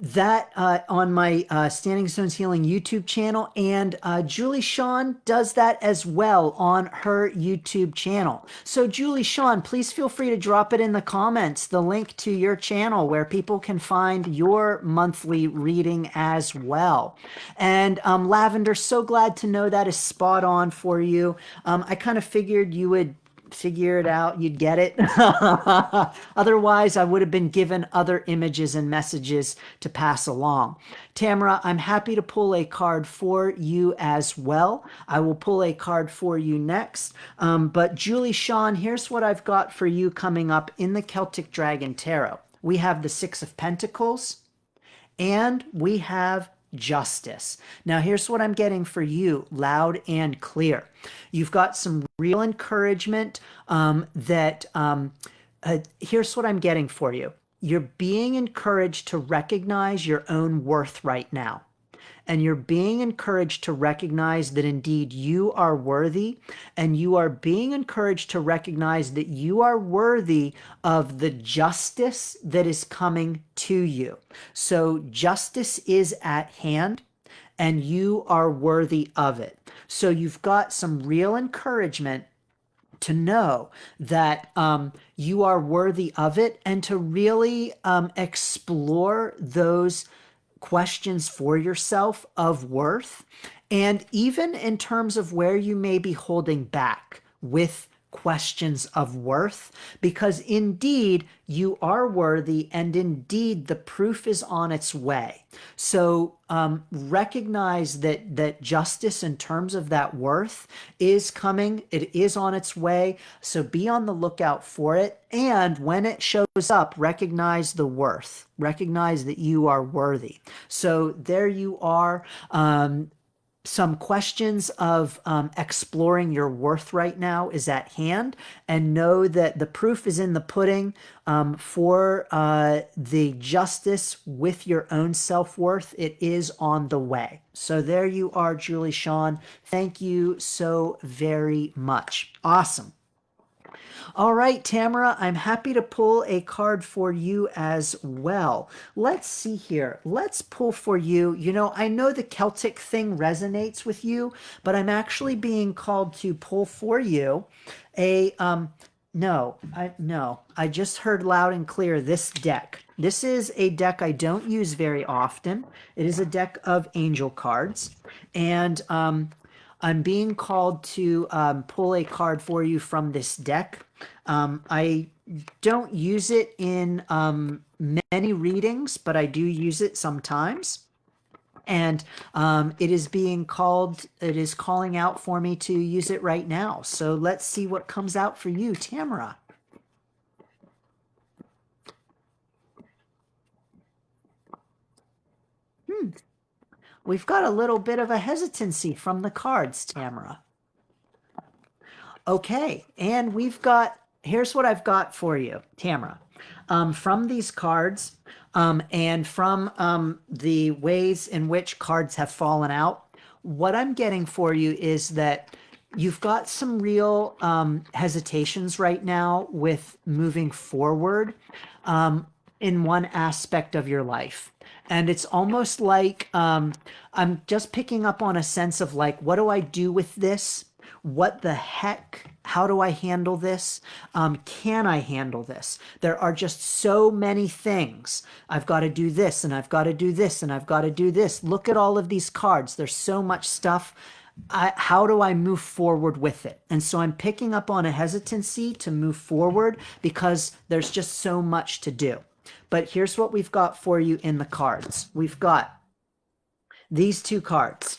A: that on my Standing Stones Healing YouTube channel, and Julie Sean does that as well on her YouTube channel. So Julie Sean, please feel free to drop it in the comments, the link to your channel where people can find your monthly reading as well. And Lavender, so glad to know that is spot on for you. I kind of figured you would figure it out, you'd get it. Otherwise, I would have been given other images and messages to pass along. Tamara, I'm happy to pull a card for you as well. I will pull a card for you next. But Julie Sean, here's what I've got for you coming up in the Celtic Dragon Tarot. We have the Six of Pentacles, and we have justice. Now, here's what I'm getting for you, loud and clear. You've got some real encouragement here's what I'm getting for you. You're being encouraged to recognize your own worth right now. And you're being encouraged to recognize that indeed you are worthy, and you are being encouraged to recognize that you are worthy of the justice that is coming to you. So justice is at hand, and you are worthy of it. So you've got some real encouragement to know that you are worthy of it, and to really explore those questions for yourself of worth, and even in terms of where you may be holding back with questions of worth, because indeed you are worthy, and indeed the proof is on its way. So recognize that justice in terms of that worth is coming. It is on its way. So be on the lookout for it. And when it shows up, recognize the worth. Recognize that you are worthy. So there you are. Some questions of exploring your worth right now is at hand, and know that the proof is in the pudding for the justice with your own self-worth. It is on the way. So there you are, Julie Sean. Thank you so very much. Awesome. All right, Tamara, I'm happy to pull a card for you as well. Let's see here. Let's pull for you. You know, I know the Celtic thing resonates with you, but I'm actually being called to pull for you a no, I just heard loud and clear this deck. This is a deck I don't use very often. It is a deck of angel cards, and I'm being called to pull a card for you from this deck. I don't use it in many readings, but I do use it sometimes. And it is calling out for me to use it right now. So let's see what comes out for you, Tamara. We've got a little bit of a hesitancy from the cards, Tamara. Okay, and here's what I've got for you, Tamara. From these cards, and from the ways in which cards have fallen out, what I'm getting for you is that you've got some real hesitations right now with moving forward in one aspect of your life. And it's almost like I'm just picking up on a sense of like, what do I do with this? what the heck? How do I handle this? Can I handle this? There are just so many things. I've got to do this, and I've got to do this, and I've got to do this. Look at all of these cards. There's so much stuff. How do I move forward with it? And so I'm picking up on a hesitancy to move forward because there's just so much to do. But here's what we've got for you in the cards. We've got these two cards.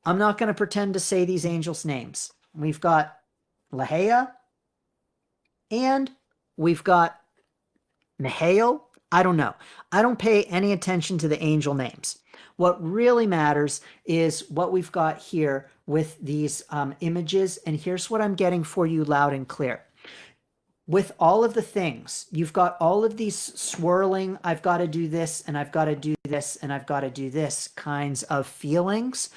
A: I'm not going to pretend to say these angels' names. We've got Lahea and we've got Mihail. I don't know. I don't pay any attention to the angel names. What really matters is what we've got here with these images. And here's what I'm getting for you loud and clear. With all of the things, you've got all of these swirling, I've got to do this, and I've got to do this, and I've got to do this kinds of feelings,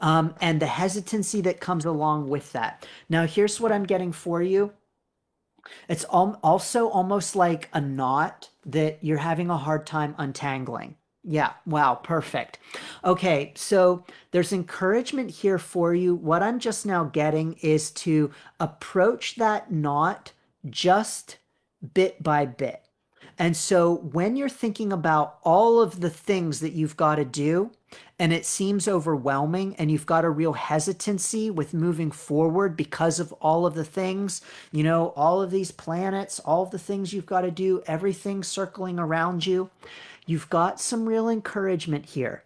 A: and the hesitancy that comes along with that. Now, here's what I'm getting for you. It's also almost like a knot that you're having a hard time untangling. Yeah, wow, perfect. Okay, so there's encouragement here for you. What I'm just now getting is to approach that knot just bit by bit. And so when you're thinking about all of the things that you've got to do, and it seems overwhelming, and you've got a real hesitancy with moving forward because of all of the things, all of these planets, all of the things you've got to do, everything circling around you, you've got some real encouragement here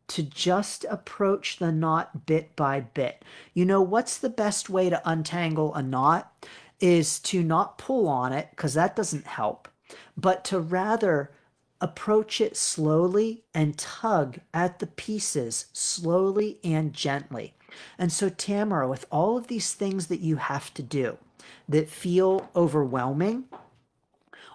A: to just approach the knot bit by bit. What's the best way to untangle a knot is to not pull on it, because that doesn't help, but to rather approach it slowly and tug at the pieces slowly and gently. And so, Tamara, with all of these things that you have to do that feel overwhelming,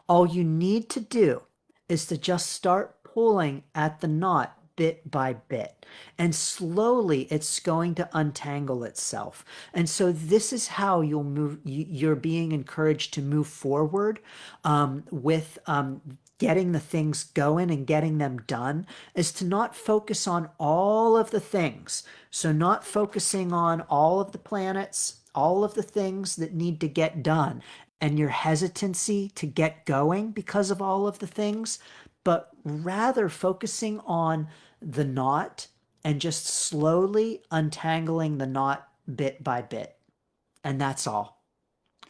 A: all you need to do is to just start pulling at the knot bit by bit. And slowly it's going to untangle itself. And so this is how you'll move. You're being encouraged to move forward with getting the things going and getting them done, is to not focus on all of the things. So not focusing on all of the planets, all of the things that need to get done, and your hesitancy to get going because of all of the things, but rather focusing on the knot and just slowly untangling the knot bit by bit. And that's all.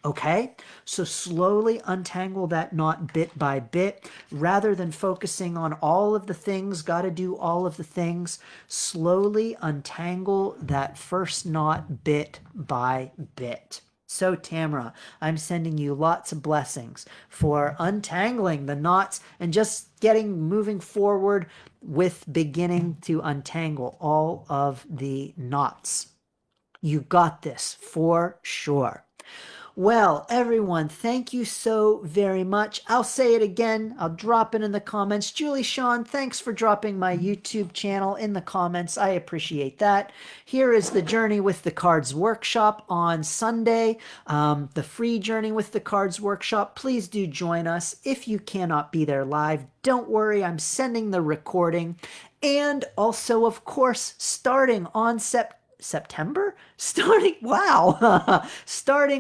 A: Okay, so slowly untangle that knot bit by bit rather than focusing on all of the things, got to do all of the things. Slowly untangle that first knot bit by bit. So, Tamara, I'm sending you lots of blessings for untangling the knots and just moving forward with beginning to untangle all of the knots. You got this for sure. Well, everyone, thank you so very much. I'll say it again. I'll drop it in the comments. Julie Sean, thanks for dropping my YouTube channel in the comments. I appreciate that. Here is the Journey with the Cards workshop on Sunday, the free Journey with the Cards workshop. Please do join us. If you cannot be there live, don't worry. I'm sending the recording. And also, of course, starting on September? Starting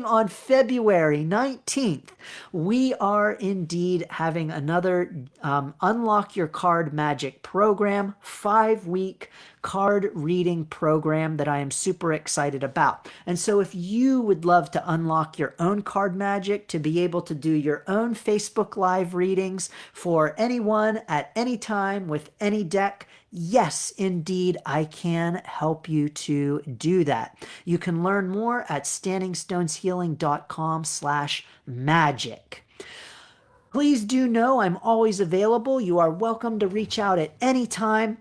A: on February 19th, we are indeed having another Unlock Your Card Magic program, 5-week card reading program that I am super excited about. And so if you would love to unlock your own card magic, to be able to do your own Facebook Live readings for anyone at any time with any deck, yes, indeed, I can help you to do that. You can learn more at standingstoneshealing.com/magic. Please do know I'm always available. You are welcome to reach out at any time.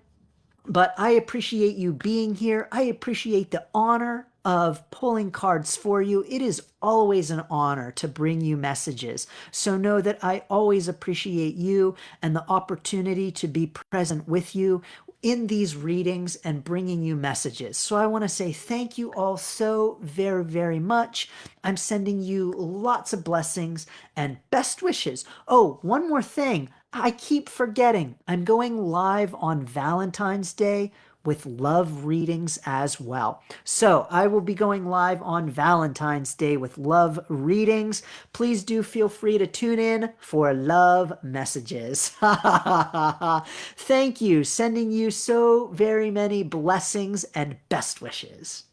A: But I appreciate you being here. I appreciate the honor of pulling cards for you. It is always an honor to bring you messages. So know that I always appreciate you and the opportunity to be present with you in these readings and bringing you messages. So I want to say thank you all so very, very much. I'm sending you lots of blessings and best wishes. Oh, one more thing. I keep forgetting. I'm going live on Valentine's Day with love readings as well. So I will be going live on Valentine's Day with love readings. Please do feel free to tune in for love messages. Thank you. Sending you so very many blessings and best wishes.